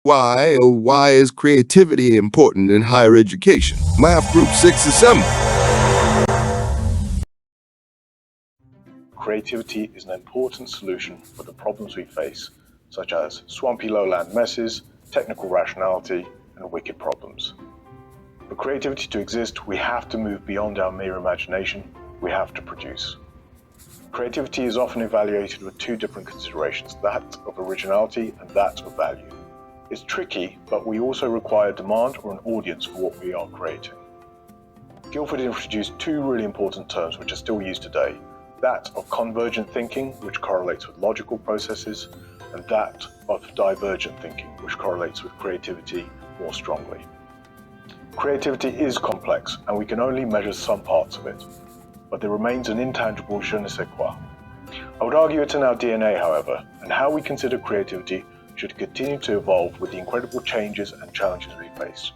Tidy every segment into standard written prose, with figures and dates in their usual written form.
Why is creativity important in higher education? Math Group 6 assemble. Creativity is an important solution for the problems we face, such as swampy lowland messes, technical rationality, and wicked problems. For creativity to exist, we have to move beyond our mere imagination. We have to produce. Creativity is often evaluated with two different considerations, that of originality and that of value. It's tricky, but we also require demand or an audience for what we are creating. Guilford introduced two really important terms which are still used today, that of convergent thinking, which correlates with logical processes, and that of divergent thinking, which correlates with creativity more strongly. Creativity is complex, and we can only measure some parts of it, but there remains an intangible je ne sais quoi. I would argue it's in our DNA, however, and how we consider creativity should continue to evolve with the incredible changes and challenges we face.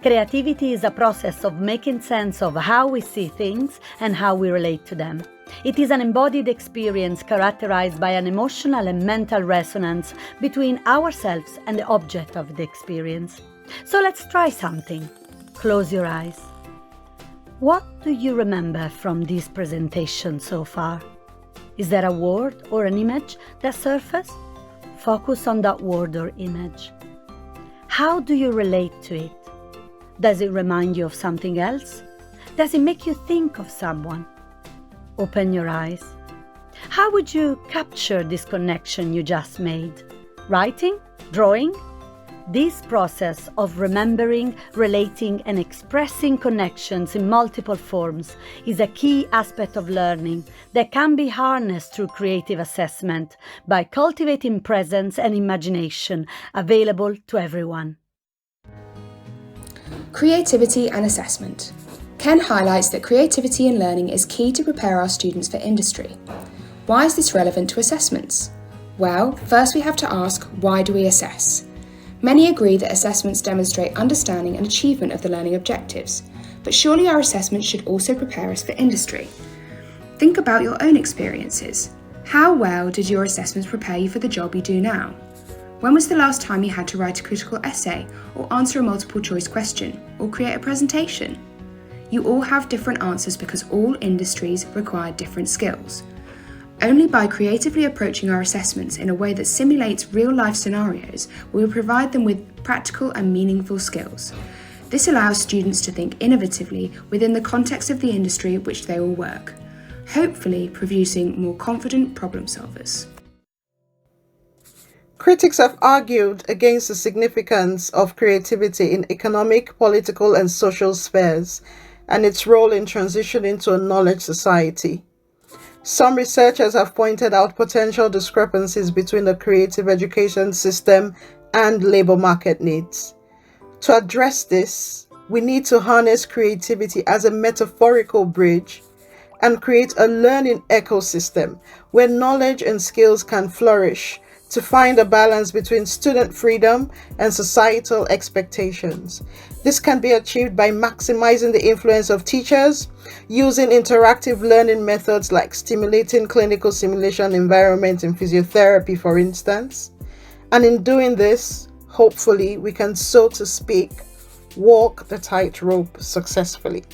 Creativity is a process of making sense of how we see things and how we relate to them. It is an embodied experience characterized by an emotional and mental resonance between ourselves and the object of the experience. So let's try something. Close your eyes. What do you remember from this presentation so far? Is there a word or an image that surfaced? Focus on that word or image. How do you relate to it? Does it remind you of something else? Does it make you think of someone? Open your eyes. How would you capture this connection you just made? Writing? Drawing? This process of remembering, relating, and expressing connections in multiple forms is a key aspect of learning that can be harnessed through creative assessment by cultivating presence and imagination available to everyone. Creativity and assessment. Ken highlights that creativity in learning is key to prepare our students for industry. Why is this relevant to assessments? Well, first we have to ask, why do we assess? Many agree that assessments demonstrate understanding and achievement of the learning objectives, but surely our assessments should also prepare us for industry. Think about your own experiences. How well did your assessments prepare you for the job you do now? When was the last time you had to write a critical essay, or answer a multiple choice question, or create a presentation? You all have different answers because all industries require different skills. Only by creatively approaching our assessments in a way that simulates real-life scenarios will we provide them with practical and meaningful skills. This allows students to think innovatively within the context of the industry which they will work, hopefully producing more confident problem solvers. Critics have argued against the significance of creativity in economic, political, and social spheres, and its role in transitioning to a knowledge society. Some researchers have pointed out potential discrepancies between the creative education system and labor market needs. To address this, we need to harness creativity as a metaphorical bridge and create a learning ecosystem where knowledge and skills can flourish to find a balance between student freedom and societal expectations. This can be achieved by maximizing the influence of teachers, using interactive learning methods like stimulating clinical simulation environment in physiotherapy, for instance. And in doing this, hopefully we can, so to speak, walk the tightrope successfully.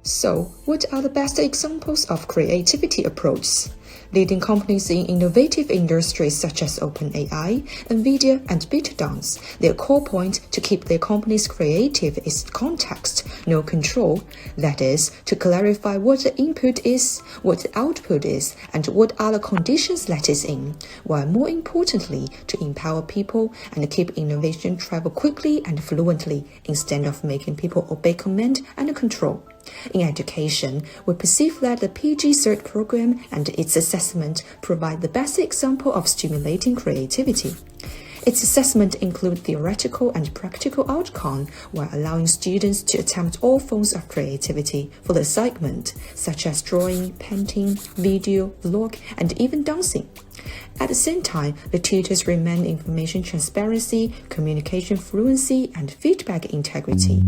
So, what are the best examples of creativity approaches? Leading companies in innovative industries such as OpenAI, NVIDIA, and ByteDance, their core point to keep their companies creative is context, no control. That is, to clarify what the input is, what the output is, and what are the conditions let it in, while more importantly, to empower people and keep innovation travel quickly and fluently instead of making people obey command and control. In education, we perceive that the PG Cert program and its assessment provide the best example of stimulating creativity. Its assessment includes theoretical and practical outcome while allowing students to attempt all forms of creativity for the assignment, such as drawing, painting, video, vlog, and even dancing. At the same time, the tutors recommend information transparency, communication fluency, and feedback integrity.